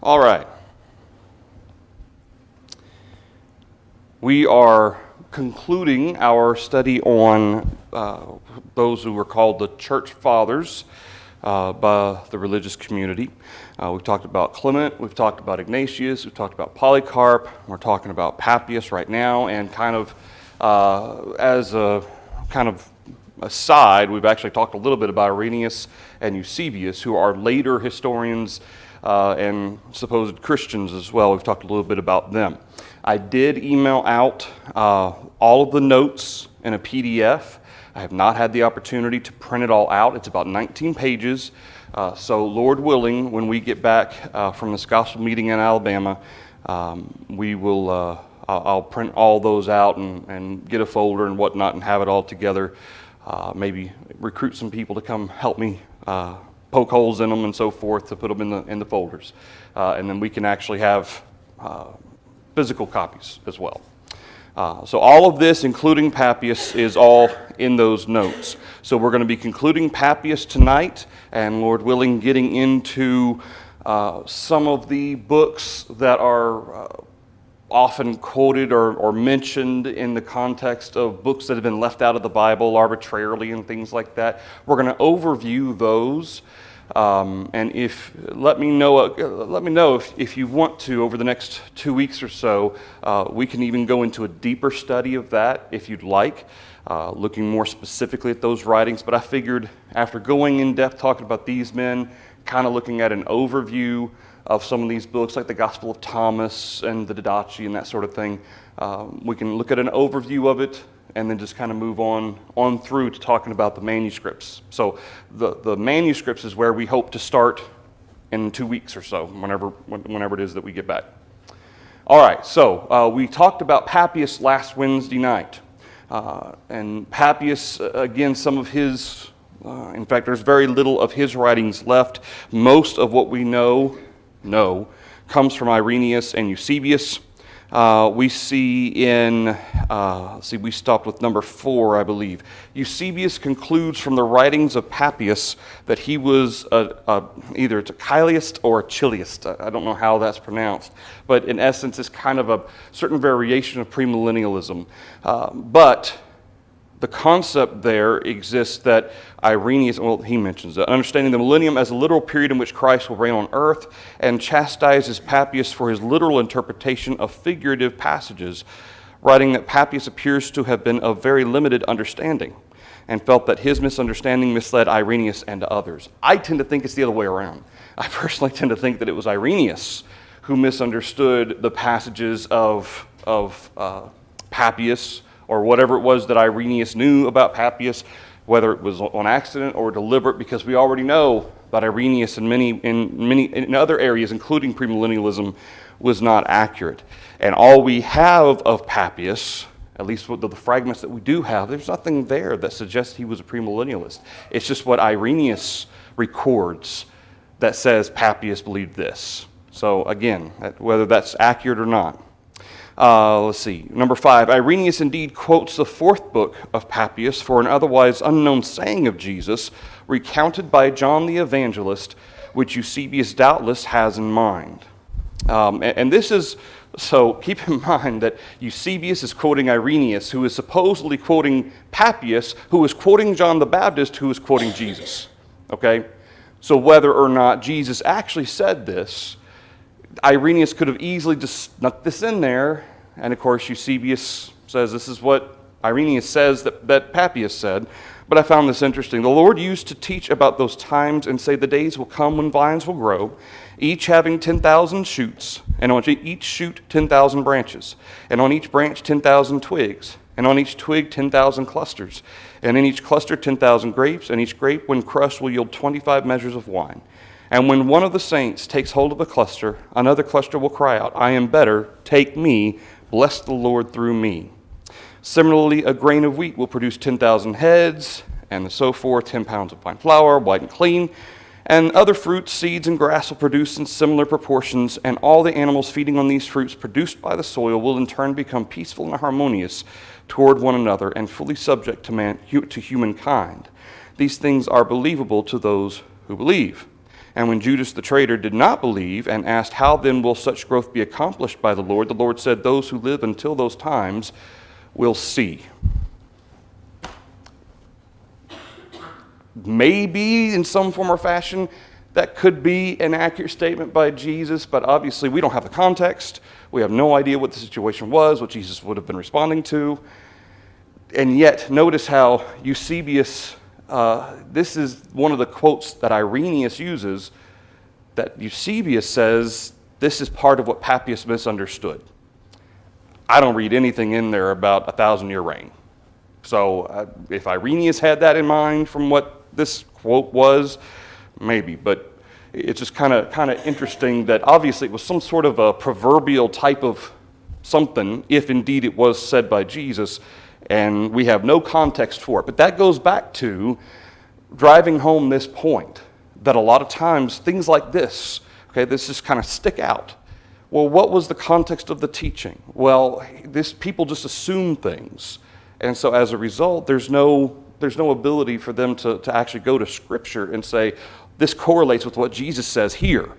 All right. We are concluding our study on those who were called the Church Fathers by the religious community. We've talked about Clement, we've talked about Ignatius, we've talked about Polycarp, we're talking about Papias right now, and kind of as a kind of aside, we've actually talked a little bit about Irenaeus and Eusebius, who are later historians and supposed Christians as well. We've talked a little bit about them. I did email out all of the notes in a PDF. I have not had the opportunity to print it all out. It's about 19 pages. So Lord willing, when we get back from this gospel meeting in Alabama, we will, I'll print all those out and get a folder and whatnot and have it all together. Maybe recruit some people to come help me poke holes in them and so forth to put them in the folders. And then we can actually have physical copies as well. So all of this, including Papias, is all in those notes. So we're going to be concluding Papias tonight, and Lord willing, getting into some of the books that are often quoted or mentioned in the context of books that have been left out of the Bible arbitrarily and things like that. We're going to overview those. And let me know if you want to over the next 2 weeks or so. We can even go into a deeper study of that if you'd like, looking more specifically at those writings. But I figured after going in depth talking about these men, kind of looking at an overview of some of these books like the Gospel of Thomas and the Didache and that sort of thing, we can look at an overview of it and then just kind of move on through to talking about the manuscripts. So the manuscripts is where we hope to start in 2 weeks or so, whenever it is that we get back. All right, so we talked about Papias last Wednesday night. And Papias, again, some of his, in fact, there's very little of his writings left. Most of what we know comes from Irenaeus and Eusebius. We see in, we stopped with number 4, I believe. Eusebius concludes from the writings of Papias that he was either a Chiliast or a Chiliast. I don't know how that's pronounced, but in essence, it's kind of a certain variation of premillennialism. But the concept there exists that Irenaeus, he mentions that, understanding the millennium as a literal period in which Christ will reign on earth, and chastises Papias for his literal interpretation of figurative passages, writing that Papias appears to have been of very limited understanding, and felt that his misunderstanding misled Irenaeus and others. I tend to think it's the other way around. I personally tend to think that it was Irenaeus who misunderstood the passages of Papias, or whatever it was that Irenaeus knew about Papias, whether it was on accident or deliberate, because we already know that Irenaeus in other areas, including premillennialism, was not accurate. And all we have of Papias, at least with the fragments that we do have, there's nothing there that suggests he was a premillennialist. It's just what Irenaeus records that says Papias believed this. So again, whether that's accurate or not. Let's see. Number 5, Irenaeus indeed quotes the 4th book of Papias for an otherwise unknown saying of Jesus recounted by John the Evangelist, which Eusebius doubtless has in mind. And this is, so keep in mind that Eusebius is quoting Irenaeus, who is supposedly quoting Papias, who is quoting John the Baptist, who is quoting Jesus. Okay? So whether or not Jesus actually said this, Irenaeus could have easily just snuck this in there, and of course Eusebius says this is what Irenaeus says that Papias said, but I found this interesting. The Lord used to teach about those times and say the days will come when vines will grow, each having 10,000 shoots, and on each shoot 10,000 branches, and on each branch 10,000 twigs, and on each twig 10,000 clusters, and in each cluster 10,000 grapes, and each grape when crushed will yield 25 measures of wine. And when one of the saints takes hold of a cluster, another cluster will cry out, I am better, take me, bless the Lord through me. Similarly, a grain of wheat will produce 10,000 heads, and so forth, 10 pounds of fine flour, white and clean. And other fruits, seeds, and grass will produce in similar proportions, and all the animals feeding on these fruits produced by the soil will in turn become peaceful and harmonious toward one another and fully subject to humankind. These things are believable to those who believe. And when Judas the traitor did not believe and asked, "How then will such growth be accomplished by the Lord said, "Those who live until those times will see." Maybe in some form or fashion, that could be an accurate statement by Jesus, but obviously we don't have the context. We have no idea what the situation was, what Jesus would have been responding to. And yet, notice how Eusebius, this is one of the quotes that Irenaeus uses, that Eusebius says this is part of what Papias misunderstood. I don't read anything in there about a 1,000-year reign. So if Irenaeus had that in mind from what this quote was, maybe. But it's just kind of interesting that obviously it was some sort of a proverbial type of something, if indeed it was said by Jesus, and we have no context for it. But that goes back to driving home this point, that a lot of times things like this, this just kind of stick out. Well, what was the context of the teaching? Well, people just assume things. And so as a result, there's no ability for them to actually go to Scripture and say, this correlates with what Jesus says here.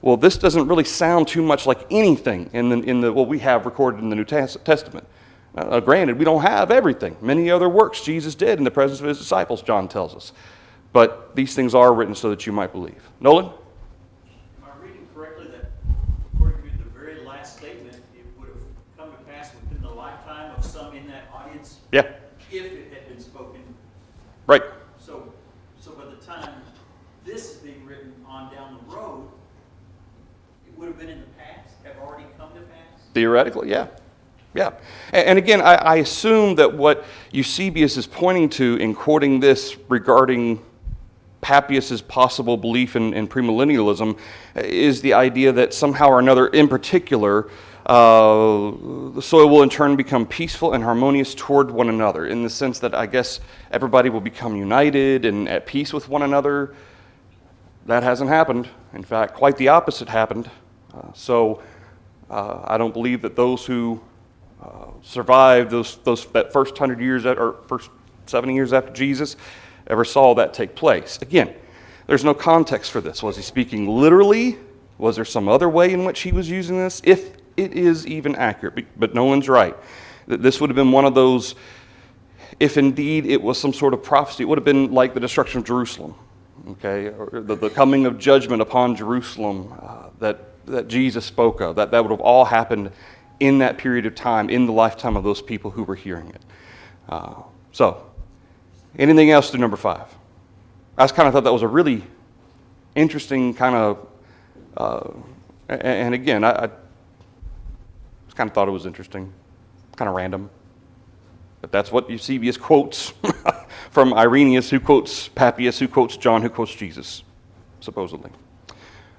Well, this doesn't really sound too much like anything in the what we have recorded in the New Testament. Granted, we don't have everything. Many other works Jesus did in the presence of his disciples, John tells us. But these things are written so that you might believe. Nolan? Am I reading correctly that, according to the very last statement, it would have come to pass within the lifetime of some in that audience? Yeah. If it had been spoken. Right. So by the time this is being written on down the road, it would have been in the past, have already come to pass? Theoretically, yeah. Yeah. And again, I assume that what Eusebius is pointing to in quoting this regarding Papias' possible belief in premillennialism is the idea that somehow or another, in particular, the soil will in turn become peaceful and harmonious toward one another, in the sense that I guess everybody will become united and at peace with one another. That hasn't happened. In fact, quite the opposite happened. So I don't believe that those who survived that first 100 years or first 70 years after Jesus ever saw that take place. Again, there's no context for this. Was he speaking literally? Was there some other way in which he was using this? If it is even accurate, but Nolan's right. This would have been one of those, if indeed it was some sort of prophecy, it would have been like the destruction of Jerusalem, or the coming of judgment upon Jerusalem that Jesus spoke of. That would have all happened in that period of time, in the lifetime of those people who were hearing it. So, anything else through number 5? I just kind of thought that was a really interesting kind of, and again, I just kind of thought it was interesting, kind of random. But that's what Eusebius quotes from Irenaeus, who quotes Papias, who quotes John, who quotes Jesus, supposedly.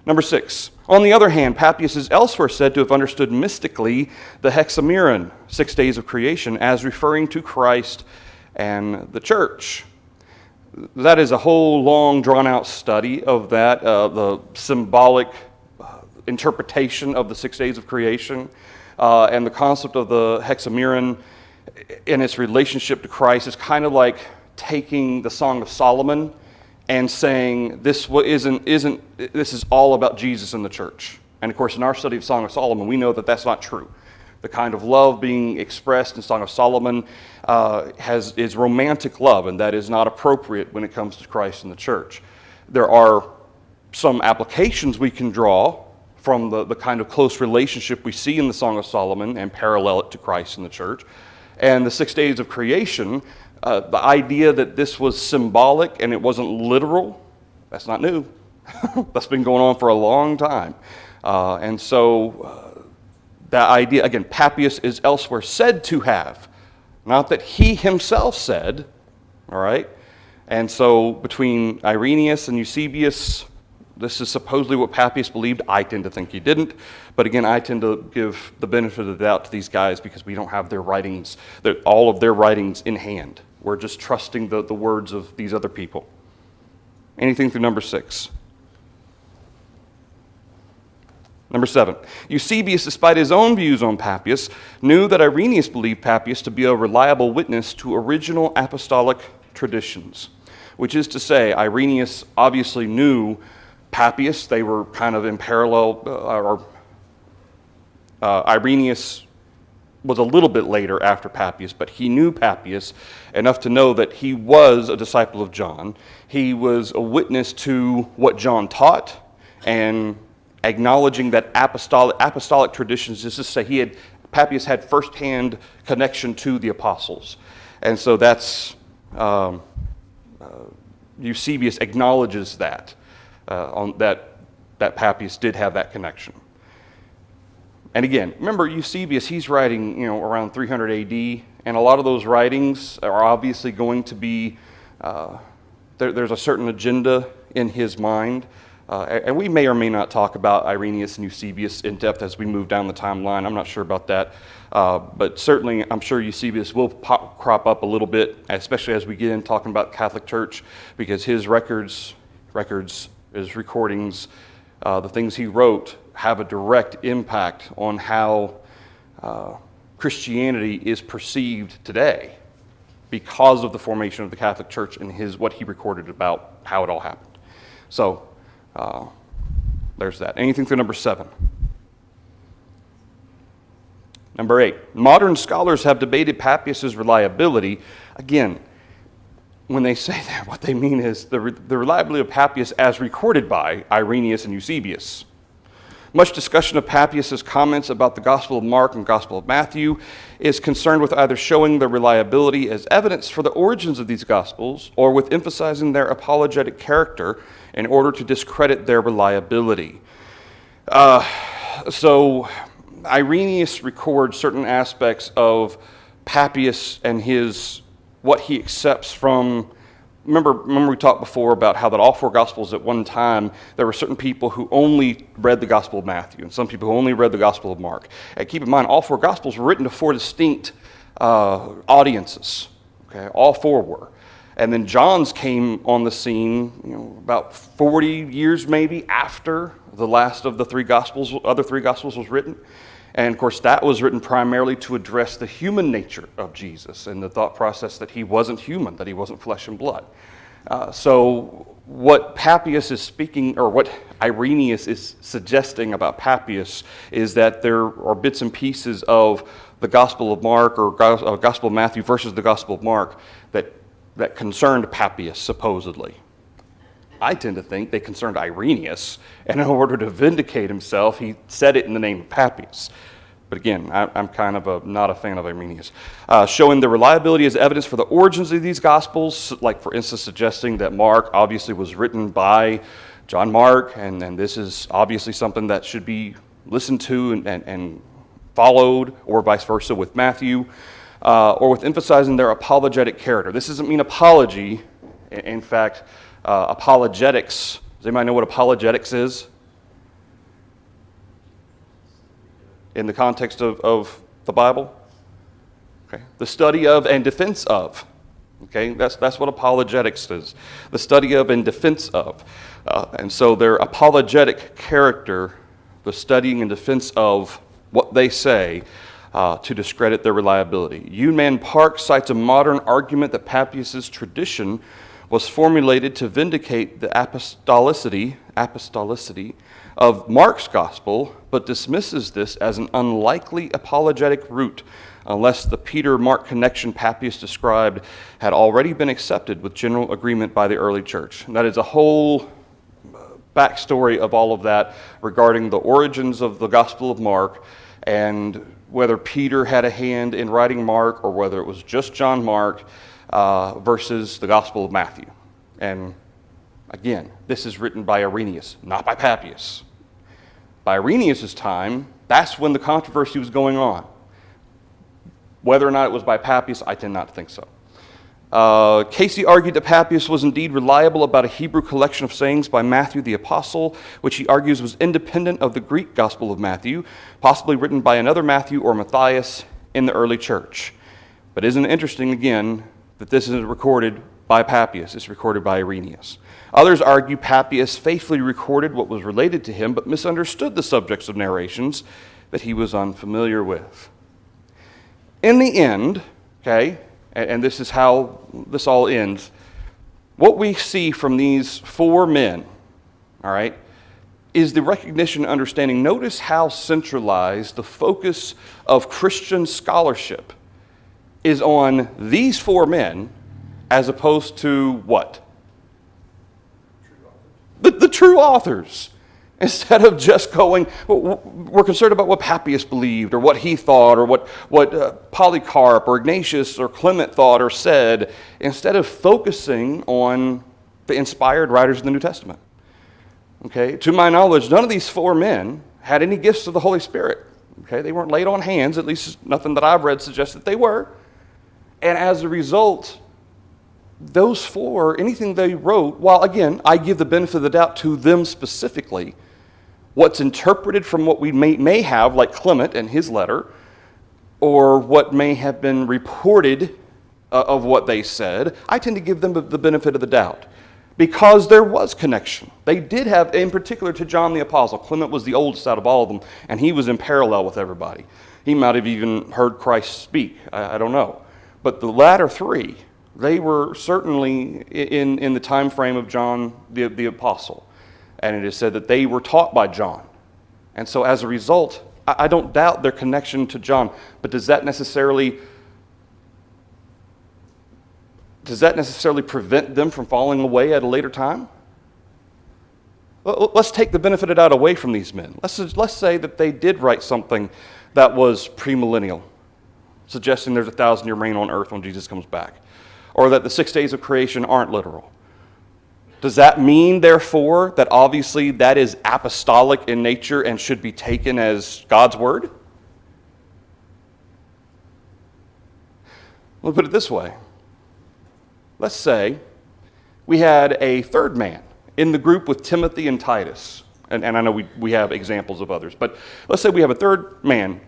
Number 6. On the other hand, Papias is elsewhere said to have understood mystically the hexameron, 6 days of creation, as referring to Christ and the church. That is a whole long, drawn-out study of that, the symbolic interpretation of the 6 days of creation, and the concept of the hexameron in its relationship to Christ is kind of like taking the Song of Solomon and saying this is all about Jesus and the church. And of course, in our study of Song of Solomon, we know that that's not true. The kind of love being expressed in Song of Solomon is romantic love, and that is not appropriate when it comes to Christ and the church. There are some applications we can draw from the kind of close relationship we see in the Song of Solomon and parallel it to Christ and the church. And the 6 days of creation, the idea that this was symbolic and it wasn't literal, that's not new. That's been going on for a long time. And so that idea, again, Papias is elsewhere said to have, not that he himself said, all right? And so between Irenaeus and Eusebius, this is supposedly what Papias believed. I tend to think he didn't. But again, I tend to give the benefit of the doubt to these guys because we don't have their writings, all of their writings in hand. We're just trusting the words of these other people. Anything through number 6? Number 7. Eusebius, despite his own views on Papias, knew that Irenaeus believed Papias to be a reliable witness to original apostolic traditions. Which is to say, Irenaeus obviously knew Papias, they were kind of in parallel, Irenaeus was a little bit later after Papias, but he knew Papias enough to know that he was a disciple of John. He was a witness to what John taught and acknowledging that apostolic traditions, just to say Papias had firsthand connection to the apostles. And so that's, Eusebius acknowledges that, that Papias did have that connection. And again, remember Eusebius, he's writing, around 300 AD, and a lot of those writings are obviously going to be, there's a certain agenda in his mind. And we may or may not talk about Irenaeus and Eusebius in depth as we move down the timeline. I'm not sure about that. But certainly, I'm sure Eusebius will crop up a little bit, especially as we get in talking about the Catholic Church, because his records, his recordings, the things he wrote have a direct impact on how Christianity is perceived today because of the formation of the Catholic Church and what he recorded about how it all happened. So there's that. Anything through number 7? Number 8, modern scholars have debated Papias' reliability. Again, when they say that, what they mean is the reliability of Papias as recorded by Irenaeus and Eusebius. Much discussion of Papias' comments about the Gospel of Mark and Gospel of Matthew is concerned with either showing their reliability as evidence for the origins of these Gospels or with emphasizing their apologetic character in order to discredit their reliability. So Irenaeus records certain aspects of Papias and what he accepts from. Remember we talked before about how that all 4 Gospels at one time, there were certain people who only read the Gospel of Matthew and some people who only read the Gospel of Mark. And keep in mind, all 4 Gospels were written to 4 distinct audiences. Okay, all 4 were. And then John's came on the scene, about 40 years maybe after the last of the other 3 Gospels was written. And of course, that was written primarily to address the human nature of Jesus and the thought process that he wasn't human, that he wasn't flesh and blood. So what Papias is speaking, or what Irenaeus is suggesting about Papias, is that there are bits and pieces of the Gospel of Mark or Gospel of Matthew versus the Gospel of Mark that concerned Papias, supposedly. I tend to think they concerned Irenaeus, and in order to vindicate himself, he said it in the name of Papias. But again, I'm kind of not a fan of Irenaeus. Showing the reliability as evidence for the origins of these Gospels, like for instance suggesting that Mark obviously was written by John Mark, and this is obviously something that should be listened to and followed, or vice versa with Matthew, or with emphasizing their apologetic character. This doesn't mean apology. In fact, apologetics. Does anybody know what apologetics is? In the context of the Bible? Okay. The study of and defense of. Okay, that's what apologetics is. The study of and defense of. And so their apologetic character, the studying and defense of what they say, to discredit their reliability. Yunnan Park cites a modern argument that Papias' tradition was formulated to vindicate the apostolicity of Mark's gospel, but dismisses this as an unlikely apologetic route unless the Peter-Mark connection Papias described had already been accepted with general agreement by the early church. And that is a whole backstory of all of that regarding the origins of the Gospel of Mark and whether Peter had a hand in writing Mark or whether it was just John Mark versus the Gospel of Matthew. And again, this is written by Irenaeus, not by Papias. By Irenaeus' time, that's when the controversy was going on. Whether or not it was by Papias, I tend not to think so. Casey argued that Papias was indeed reliable about a Hebrew collection of sayings by Matthew the Apostle, which he argues was independent of the Greek Gospel of Matthew, possibly written by another Matthew or Matthias in the early church. But isn't it interesting, again, that this isn't recorded by Papias, it's recorded by Irenaeus. Others argue Papias faithfully recorded what was related to him, but misunderstood the subjects of narrations that he was unfamiliar with. In the end, okay, and this is how this all ends, what we see from these 4 men, all right, is the recognition and understanding. Notice how centralized the focus of Christian scholarship is on these four men as opposed to what? The true authors. Instead of just going, we're concerned about what Papias believed or what he thought or what Polycarp or Ignatius or Clement thought or said, instead of focusing on the inspired writers of the New Testament. Okay, to my knowledge, none of these four men had any gifts of the Holy Spirit. Okay, they weren't laid on hands, at least nothing that I've read suggests that they were. And as a result, those four, anything they wrote, while again, I give the benefit of the doubt to them specifically, what's interpreted from what we may have, like Clement and his letter, or what may have been reported of what they said, I tend to give them the benefit of the doubt. Because there was connection. They did have, in particular to John the Apostle, Clement was the oldest out of all of them, and he was in parallel with everybody. He might have even heard Christ speak, I don't know. But the latter three, they were certainly in the time frame of John the Apostle. And it is said that they were taught by John. And so as a result, I don't doubt their connection to John. But does that necessarily prevent them from falling away at a later time? Let's take the benefit of doubt away from these men. Let's say that they did write something that was premillennial, suggesting there's a 1,000-year reign on earth when Jesus comes back, or that the 6 days of creation aren't literal. Does that mean, therefore, that obviously that is apostolic in nature and should be taken as God's word? Let me put it this way. Let's say we had a third man in the group with Timothy and Titus. And I know we have examples of others. But let's say we have a third man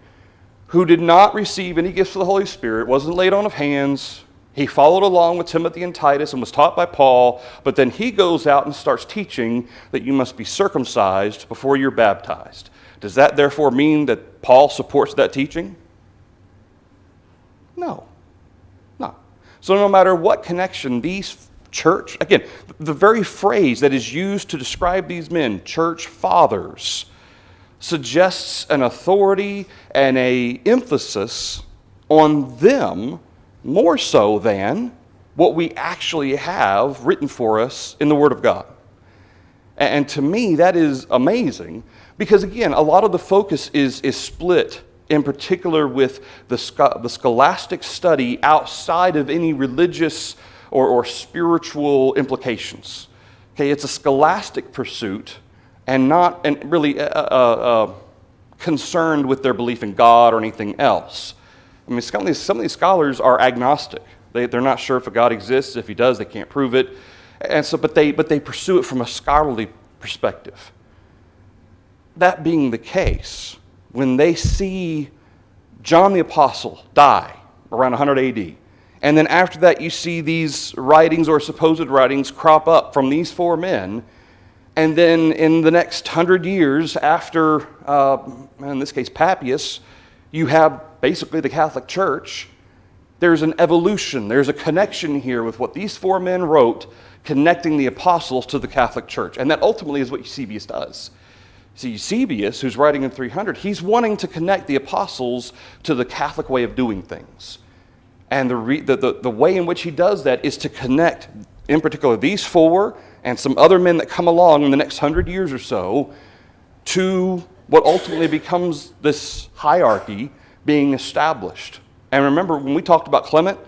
who did not receive any gifts of the Holy Spirit, wasn't laid on of hands. He followed along with Timothy and Titus and was taught by Paul, but then he goes out and starts teaching that you must be circumcised before you're baptized. Does that therefore mean that Paul supports that teaching? No. No. So no matter what connection these church, again, the very phrase that is used to describe these men, church fathers, suggests an authority and an emphasis on them more so than what we actually have written for us in the Word of God. And to me, that is amazing because, again, a lot of the focus is split, in particular with the scholastic study outside of any religious or spiritual implications. Okay, it's a scholastic pursuit and not really concerned with their belief in God or anything else. I mean, some of these scholars are agnostic. They're not sure if a God exists. If he does, they can't prove it. And so, but they pursue it from a scholarly perspective. That being the case, when they see John the Apostle die around 100 AD, and then after that you see these writings or supposed writings crop up from these four men, and then in the next 100 years after, in this case, Papias, you have basically the Catholic Church. There's an evolution. There's a connection here with what these four men wrote, connecting the apostles to the Catholic Church. And that ultimately is what Eusebius does. See, Eusebius, who's writing in 300, he's wanting to connect the apostles to the Catholic way of doing things. And the way in which he does that is to connect, in particular, these four and some other men that come along in the next 100 years or so to what ultimately becomes this hierarchy being established. And remember, when we talked about Clement,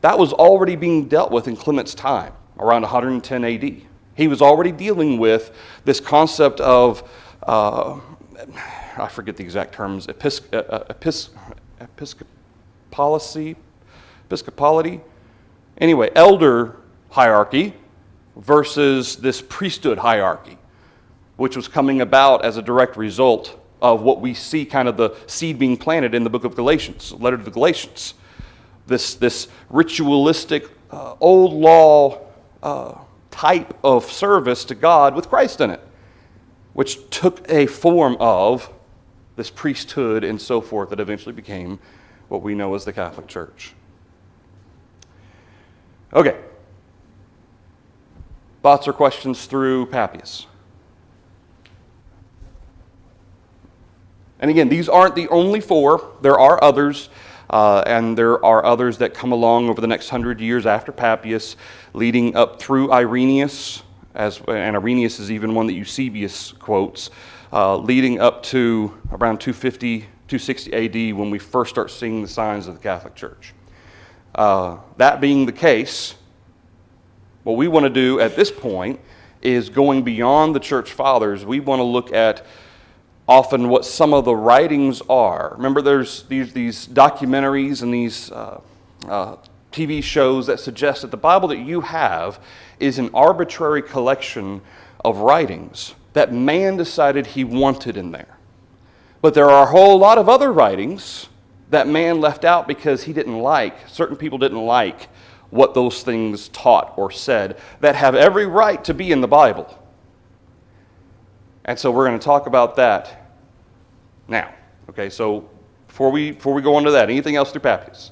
that was already being dealt with in Clement's time, around 110 AD. He was already dealing with this concept of, I forget the exact terms, episcopality. Anyway, elder hierarchy versus this priesthood hierarchy, which was coming about as a direct result of what we see kind of the seed being planted in the book of Galatians, letter to the Galatians. This ritualistic, old law type of service to God with Christ in it, which took a form of this priesthood and so forth that eventually became what we know as the Catholic Church. Okay. Thoughts or questions through Papias? And again, these aren't the only four. There are others, and there are others that come along over the next 100 years after Papias, leading up through Irenaeus, and Irenaeus is even one that Eusebius quotes, leading up to around 250, 260 AD when we first start seeing the signs of the Catholic Church. That being the case, what we want to do at this point is going beyond the church fathers. We want to look at often what some of the writings are. Remember, there's these documentaries and these TV shows that suggest that the Bible that you have is an arbitrary collection of writings that man decided he wanted in there. But there are a whole lot of other writings that man left out because he didn't like, certain people didn't like what those things taught or said, that have every right to be in the Bible. And so we're going to talk about that now. Okay, so before we go into that, anything else through Papias?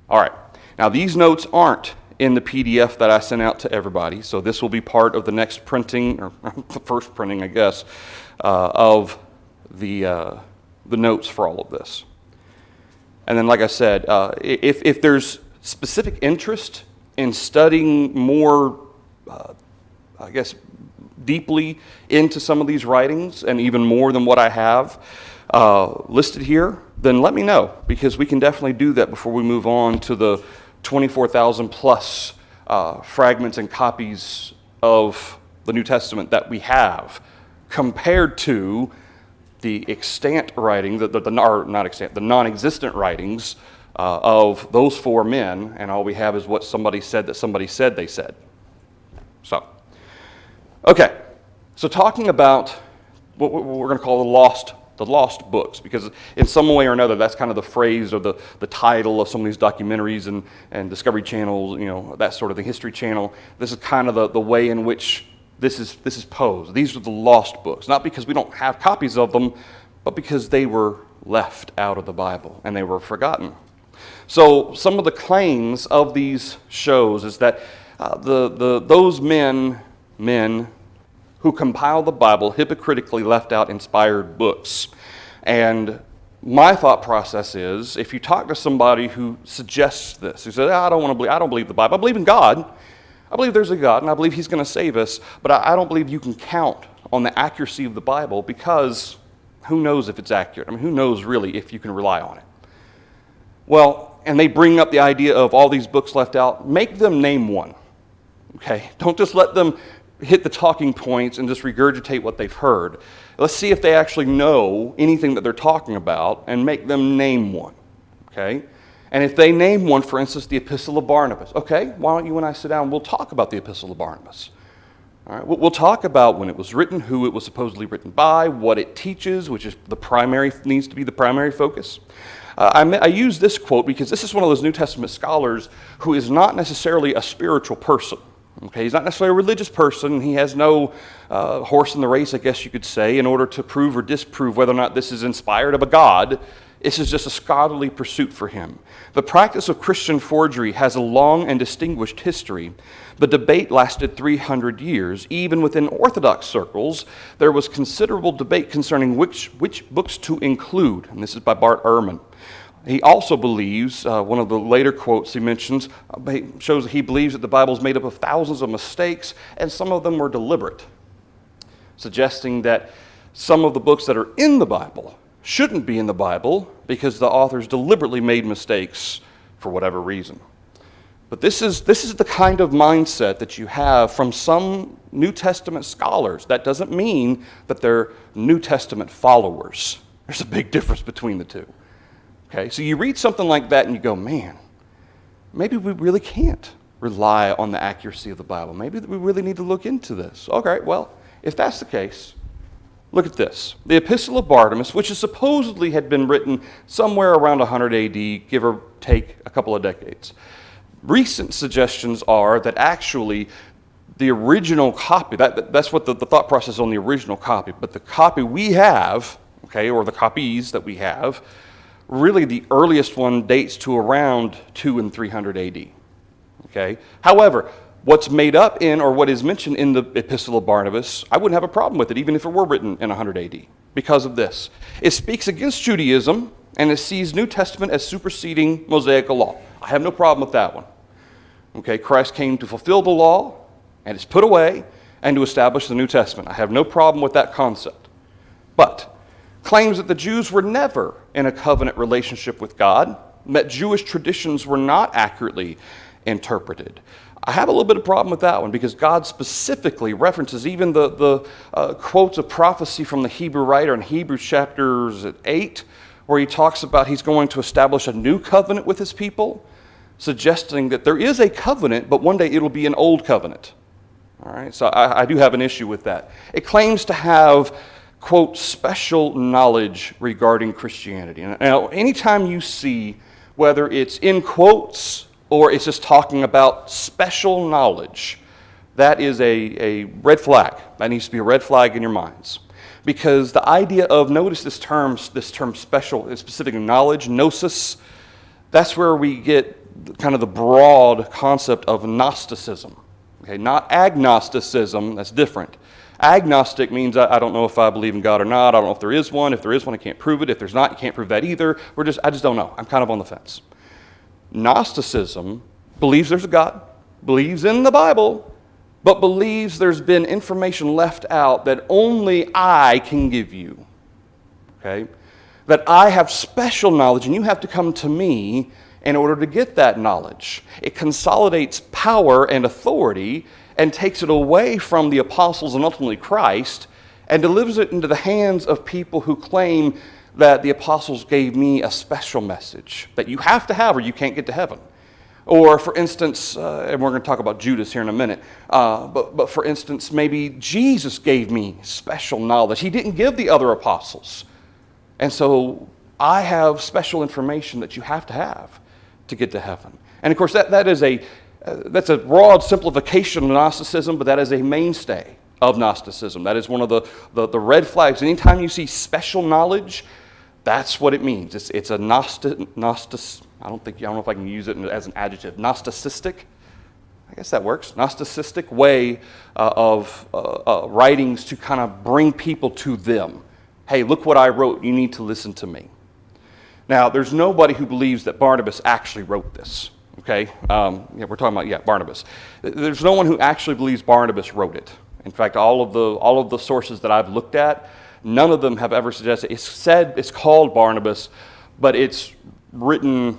All right. Now these notes aren't in the PDF that I sent out to everybody, so this will be part of the next printing, or the first printing, I guess, of the notes for all of this. And then, like I said, if there's specific interest in studying more, I guess, deeply into some of these writings, and even more than what I have listed here, then let me know, because we can definitely do that before we move on to the 24,000 plus fragments and copies of the New Testament that we have, compared to the extant writing, the non-existent writings of those four men, and all we have is what somebody said that somebody said they said. So, okay, so talking about what we're going to call the lost books, because in some way or another, that's kind of the phrase or the title of some of these documentaries and Discovery Channel, that sort of thing, History Channel. This is kind of the way in which this is posed. These are the lost books, not because we don't have copies of them, but because they were left out of the Bible and they were forgotten. So some of the claims of these shows is that those men who compiled the Bible hypocritically left out inspired books. And my thought process is, if you talk to somebody who suggests this, who says, I don't believe the Bible, I believe in God, I believe there's a God, and I believe He's going to save us, but I don't believe you can count on the accuracy of the Bible, because who knows if it's accurate? I mean, who knows really if you can rely on it? Well, and they bring up the idea of all these books left out. Make them name one, okay? Don't just let them hit the talking points and just regurgitate what they've heard. Let's see if they actually know anything that they're talking about, and make them name one, okay? And if they name one, for instance, the Epistle of Barnabas, okay, why don't you and I sit down and we'll talk about the Epistle of Barnabas. All right, we'll talk about when it was written, who it was supposedly written by, what it teaches, which is needs to be the primary focus. I use this quote because this is one of those New Testament scholars who is not necessarily a spiritual person. Okay, he's not necessarily a religious person. He has no horse in the race, I guess you could say, in order to prove or disprove whether or not this is inspired of a God. This is just a scholarly pursuit for him. The practice of Christian forgery has a long and distinguished history. The debate lasted 300 years. Even within Orthodox circles, there was considerable debate concerning which books to include. And this is by Bart Ehrman. He also believes, one of the later quotes he mentions, shows that he believes that the Bible is made up of thousands of mistakes, and some of them were deliberate, suggesting that some of the books that are in the Bible shouldn't be in the Bible because the authors deliberately made mistakes for whatever reason. But this is the kind of mindset that you have from some New Testament scholars. That doesn't mean that they're New Testament followers. There's a big difference between the two. Okay, so you read something like that and you go, man, maybe we really can't rely on the accuracy of the Bible. Maybe we really need to look into this. Okay, well, if that's the case, look at this. The Epistle of Barnabas, which is supposedly had been written somewhere around 100 AD, give or take a couple of decades. Recent suggestions are that actually the original copy, that's what the thought process on the original copy, but the copy we have, okay, or the copies that we have, really the earliest one dates to around 200 and 300 AD. Okay? However, what's made up in or what is mentioned in the Epistle of Barnabas, I wouldn't have a problem with it, even if it were written in 100 AD, because of this. It speaks against Judaism, and it sees New Testament as superseding Mosaic law. I have no problem with that one. Okay, Christ came to fulfill the law, and it's put away, and to establish the New Testament. I have no problem with that concept. But claims that the Jews were never in a covenant relationship with God, that Jewish traditions were not accurately interpreted. I have a little bit of problem with that one because God specifically references even the quotes of prophecy from the Hebrew writer in Hebrews chapters 8, where he talks about he's going to establish a new covenant with his people, suggesting that there is a covenant, but one day it'll be an old covenant. All right, so I do have an issue with that. It claims to have, quote, special knowledge regarding Christianity. Now, anytime you see, whether it's in quotes or it's just talking about special knowledge, that is a red flag. That needs to be a red flag in your minds. Because the idea of, notice this term special, specific knowledge, gnosis, that's where we get kind of the broad concept of Gnosticism. Okay, not agnosticism, that's different. Agnostic means I don't know if I believe in God or not. I don't know if there is one. If there is one, I can't prove it. If there's not, you can't prove that either. I just don't know. I'm kind of on the fence. Gnosticism believes there's a God, believes in the Bible, but believes there's been information left out that only I can give you. Okay? That I have special knowledge and you have to come to me in order to get that knowledge. It consolidates power and authority and takes it away from the apostles and ultimately Christ and delivers it into the hands of people who claim that the apostles gave me a special message that you have to have or you can't get to heaven. Or, for instance, and we're going to talk about Judas here in a minute, but for instance, maybe Jesus gave me special knowledge. He didn't give the other apostles. And so I have special information that you have to get to heaven. And, of course, that's a broad simplification of Gnosticism, but that is a mainstay of Gnosticism. That is one of the red flags. Anytime you see special knowledge, that's what it means. It's a I don't know if I can use it as an adjective. Gnosticistic, I guess that works. Gnosticistic way of writings to kind of bring people to them. Hey, look what I wrote. You need to listen to me. Now, there's nobody who believes that Barnabas actually wrote this. Okay, we're talking about Barnabas. There's no one who actually believes Barnabas wrote it. In fact, all of the sources that I've looked at, none of them have ever suggested. It's said it's called Barnabas, but it's written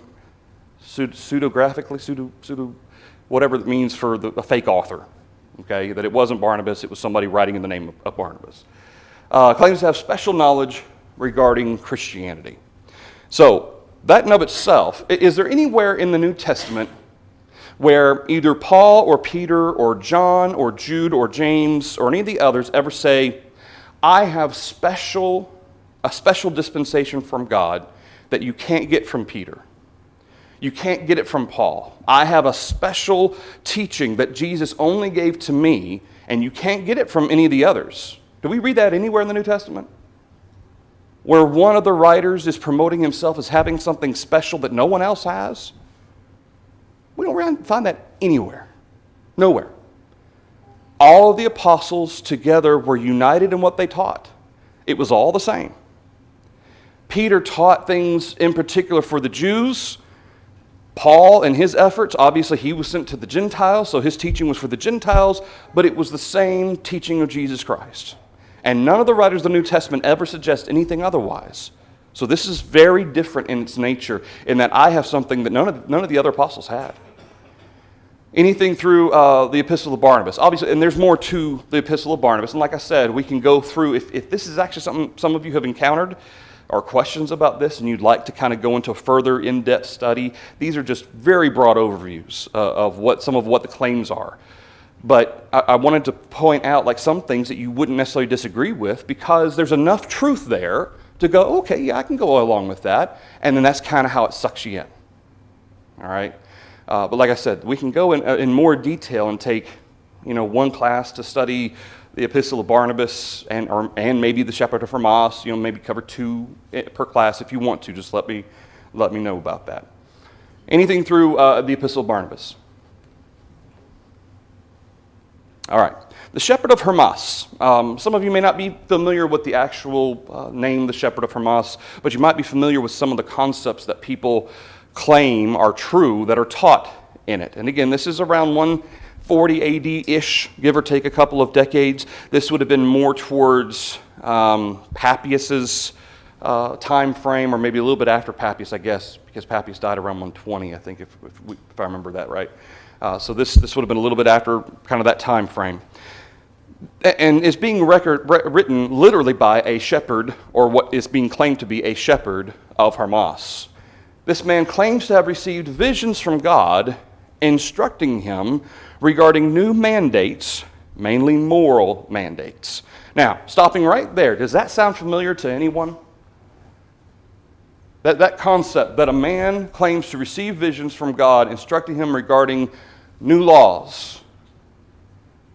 pseudographically, whatever it means for a fake author. Okay, that it wasn't Barnabas; it was somebody writing in the name of Barnabas. Claims to have special knowledge regarding Christianity. So, that in of itself, is there anywhere in the New Testament where either Paul or Peter or John or Jude or James or any of the others ever say, I have a special dispensation from God that you can't get from Peter. You can't get it from Paul. I have a special teaching that Jesus only gave to me, and you can't get it from any of the others. Do we read that anywhere in the New Testament? Where one of the writers is promoting himself as having something special that no one else has? We don't find that anywhere. Nowhere. All of the apostles together were united in what they taught. It was all the same. Peter taught things in particular for the Jews. Paul and his efforts, obviously he was sent to the Gentiles, so his teaching was for the Gentiles, but it was the same teaching of Jesus Christ. And none of the writers of the New Testament ever suggest anything otherwise. So this is very different in its nature, in that I have something that none of the other apostles had. Anything through the Epistle of Barnabas. Obviously, and there's more to the Epistle of Barnabas. And like I said, we can go through, if this is actually something some of you have encountered, or questions about this, and you'd like to kind of go into a further in-depth study, these are just very broad overviews of some of what the claims are. But I wanted to point out like some things that you wouldn't necessarily disagree with, because there's enough truth there to go, okay, yeah, I can go along with that. And then that's kind of how it sucks you in. All right? But like I said, we can go in more detail and take one class to study the Epistle of Barnabas and maybe the chapter from Amos, maybe cover 2 per class if you want to. Just let me know about that. Anything through the Epistle of Barnabas? All right. The shepherd of Hermas. Some of you may not be familiar with the actual name, the shepherd of Hermas, but you might be familiar with some of the concepts that people claim are true that are taught in it. And again, this is around 140 AD-ish, give or take a couple of decades. This would have been more towards Papias's time frame, or maybe a little bit after Papias, I guess, because Papias died around 120, I think, if I remember that right. So this would have been a little bit after kind of that time frame. And is being written literally by a shepherd, or what is being claimed to be a shepherd of Hermas. This man claims to have received visions from God, instructing him regarding new mandates, mainly moral mandates. Now, stopping right there, does that sound familiar to anyone? That concept that a man claims to receive visions from God, instructing him regarding new laws.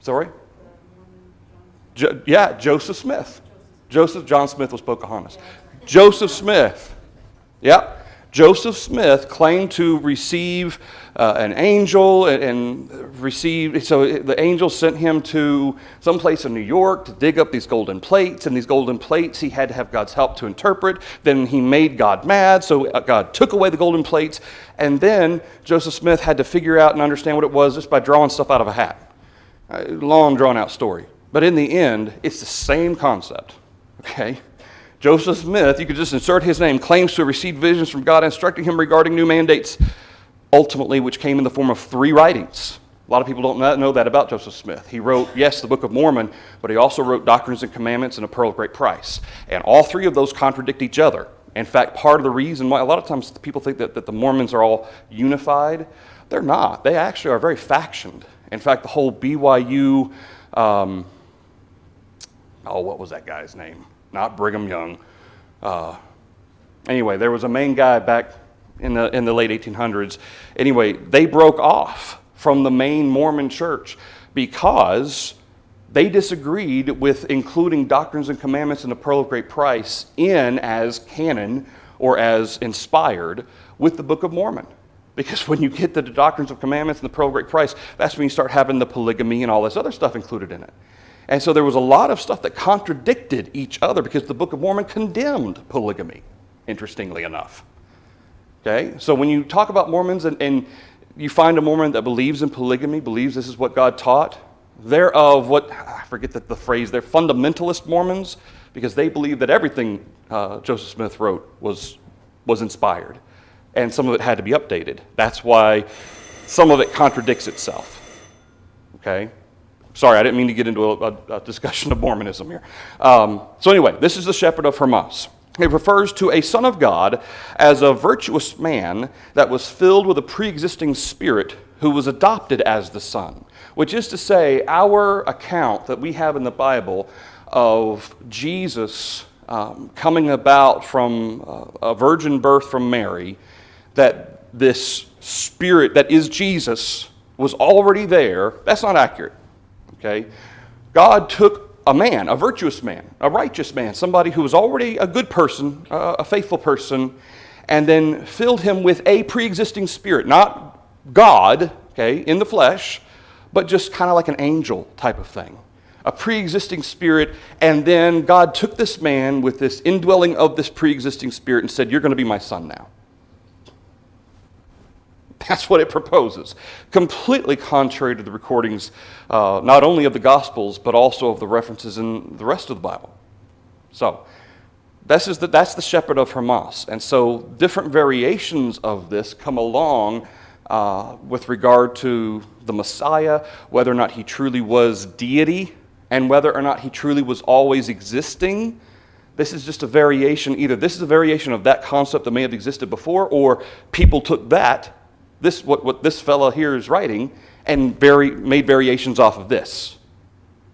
Sorry? Joseph Smith. John Smith was Pocahontas. Joseph Smith. Yeah. Joseph Smith claimed to receive an angel and received, so the angel sent him to some place in New York to dig up these golden plates, and these golden plates he had to have God's help to interpret. Then he made God mad, so God took away the golden plates, and then Joseph Smith had to figure out and understand what it was just by drawing stuff out of a hat. Long drawn out story. But in the end, it's the same concept, okay? Joseph Smith, you could just insert his name, claims to have received visions from God, instructing him regarding new mandates, ultimately, which came in the form of 3 writings. A lot of people don't know that about Joseph Smith. He wrote, yes, the Book of Mormon, but he also wrote Doctrines and Commandments and A Pearl of Great Price. And all 3 of those contradict each other. In fact, part of the reason why a lot of times people think that the Mormons are all unified, they're not. They actually are very factioned. In fact, the whole BYU, what was that guy's name? Not Brigham Young. Anyway, there was a main guy back in the late 1800s. Anyway, they broke off from the main Mormon church because they disagreed with including Doctrines and Commandments and the Pearl of Great Price in as canon or as inspired with the Book of Mormon. Because when you get the Doctrines of Commandments and the Pearl of Great Price, that's when you start having the polygamy and all this other stuff included in it. And so there was a lot of stuff that contradicted each other because the Book of Mormon condemned polygamy, interestingly enough. Okay? So when you talk about Mormons and you find a Mormon that believes in polygamy, believes this is what God taught, they're of what, I forget the phrase, they're fundamentalist Mormons because they believe that everything Joseph Smith wrote was inspired. And some of it had to be updated. That's why some of it contradicts itself. Okay? Sorry, I didn't mean to get into a discussion of Mormonism here. So anyway, this is the shepherd of Hermas. It refers to a son of God as a virtuous man that was filled with a pre-existing spirit who was adopted as the son, which is to say our account that we have in the Bible of Jesus coming about from a virgin birth from Mary, that this spirit that is Jesus was already there, that's not accurate. Okay? God took a man, a virtuous man, a righteous man, somebody who was already a good person, a faithful person, and then filled him with a pre-existing spirit, not God, okay, in the flesh, but just kind of like an angel type of thing. A pre-existing spirit, and then God took this man with this indwelling of this pre-existing spirit and said, you're going to be my son now. That's what it proposes. Completely contrary to the recordings, not only of the Gospels, but also of the references in the rest of the Bible. So, that's the shepherd of Hermas. And so, different variations of this come along with regard to the Messiah, whether or not he truly was deity, and whether or not he truly was always existing. This is just a variation. Either this is a variation of that concept that may have existed before, or people took that, what this fellow here is writing, and made variations off of this.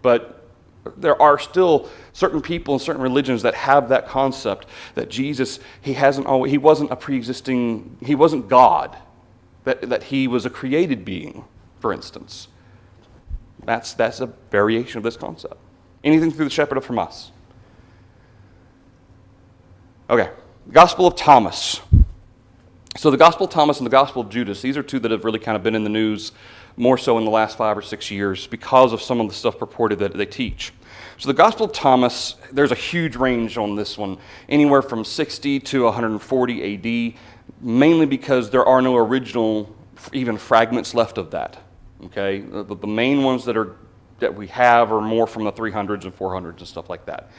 But there are still certain people and certain religions that have that concept that Jesus, he wasn't a pre-existing, he wasn't God, that he was a created being, for instance. That's a variation of this concept. Anything through the shepherd of Hermas. Okay, Gospel of Thomas. So the Gospel of Thomas and the Gospel of Judas, these are two that have really kind of been in the news more so in the last 5 or 6 years because of some of the stuff purported that they teach. So the Gospel of Thomas, there's a huge range on this one, anywhere from 60 to 140 AD, mainly because there are no original even fragments left of that. Okay, the main ones that we have are more from the 300s and 400s and stuff like that.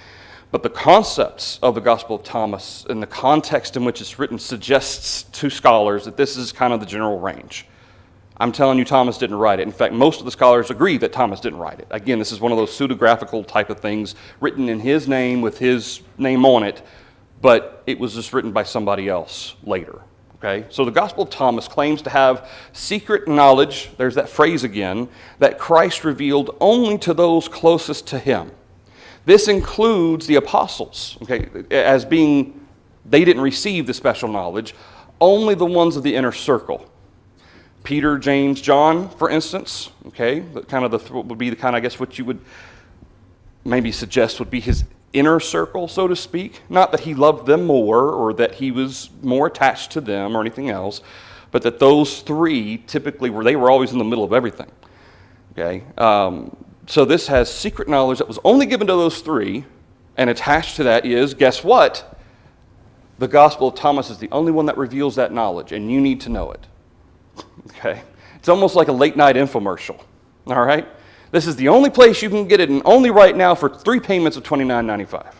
But the concepts of the Gospel of Thomas and the context in which it's written suggests to scholars that this is kind of the general range. I'm telling you, Thomas didn't write it. In fact, most of the scholars agree that Thomas didn't write it. Again, this is one of those pseudographical type of things written in his name with his name on it, but it was just written by somebody else later. Okay? So the Gospel of Thomas claims to have secret knowledge, there's that phrase again, that Christ revealed only to those closest to him. This includes the apostles, okay, as being, they didn't receive the special knowledge, only the ones of the inner circle. Peter, James, John, for instance, okay, would be the kind of, I guess, what you would maybe suggest would be his inner circle, so to speak. Not that he loved them more or that he was more attached to them or anything else, but that those three typically they were always in the middle of everything, okay. So this has secret knowledge that was only given to those three, and attached to that is, guess what? The Gospel of Thomas is the only one that reveals that knowledge, and you need to know it. Okay? It's almost like a late-night infomercial, all right? This is the only place you can get it, and only right now for 3 payments of $29.95.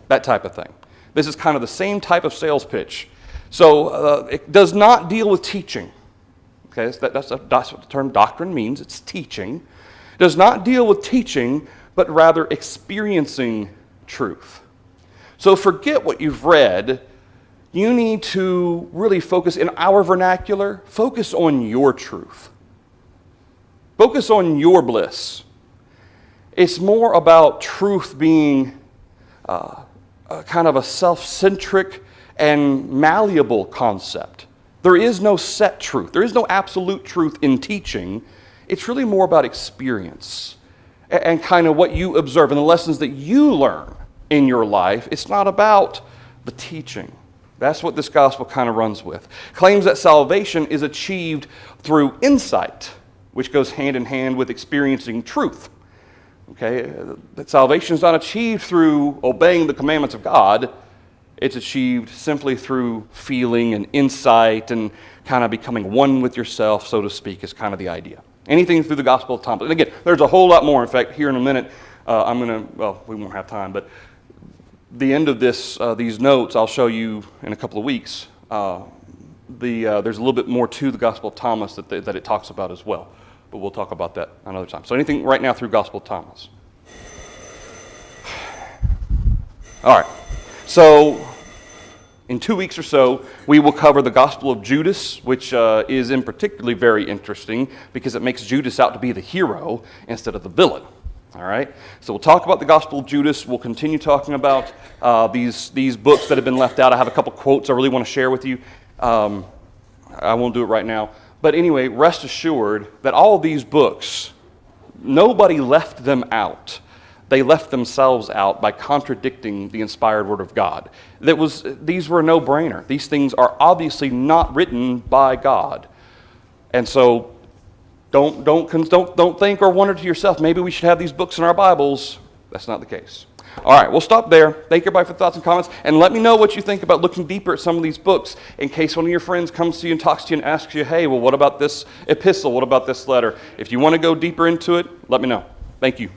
That type of thing. This is kind of the same type of sales pitch. So it does not deal with teaching. Okay? That's what the term doctrine means. It's teaching. Does not deal with teaching, but rather experiencing truth. So forget what you've read. You need to really focus, in our vernacular, focus on your truth. Focus on your bliss. It's more about truth being kind of a self-centric and malleable concept. There is no set truth. There is no absolute truth in teaching. It's really more about experience and kind of what you observe and the lessons that you learn in your life. It's not about the teaching. That's what this gospel kind of runs with. Claims that salvation is achieved through insight, which goes hand in hand with experiencing truth. Okay? That salvation is not achieved through obeying the commandments of God. It's achieved simply through feeling and insight and kind of becoming one with yourself, so to speak, is kind of the idea. Anything through the Gospel of Thomas. And again, there's a whole lot more. In fact, here in a minute, we won't have time, but the end of these notes, I'll show you in a couple of weeks. There's a little bit more to the Gospel of Thomas that it talks about as well. But we'll talk about that another time. So anything right now through Gospel of Thomas. All right. So in 2 weeks or so, we will cover the Gospel of Judas, which is in particularly very interesting because it makes Judas out to be the hero instead of the villain. All right? So we'll talk about the Gospel of Judas. We'll continue talking about these books that have been left out. I have a couple quotes I really want to share with you. I won't do it right now. But anyway, rest assured that all of these books, nobody left them out. They left themselves out by contradicting the inspired Word of God. These were a no-brainer. These things are obviously not written by God. And so don't think or wonder to yourself, maybe we should have these books in our Bibles. That's not the case. All right, we'll stop there. Thank you, everybody, for thoughts and comments. And let me know what you think about looking deeper at some of these books in case one of your friends comes to you and talks to you and asks you, hey, well, what about this epistle? What about this letter? If you want to go deeper into it, let me know. Thank you.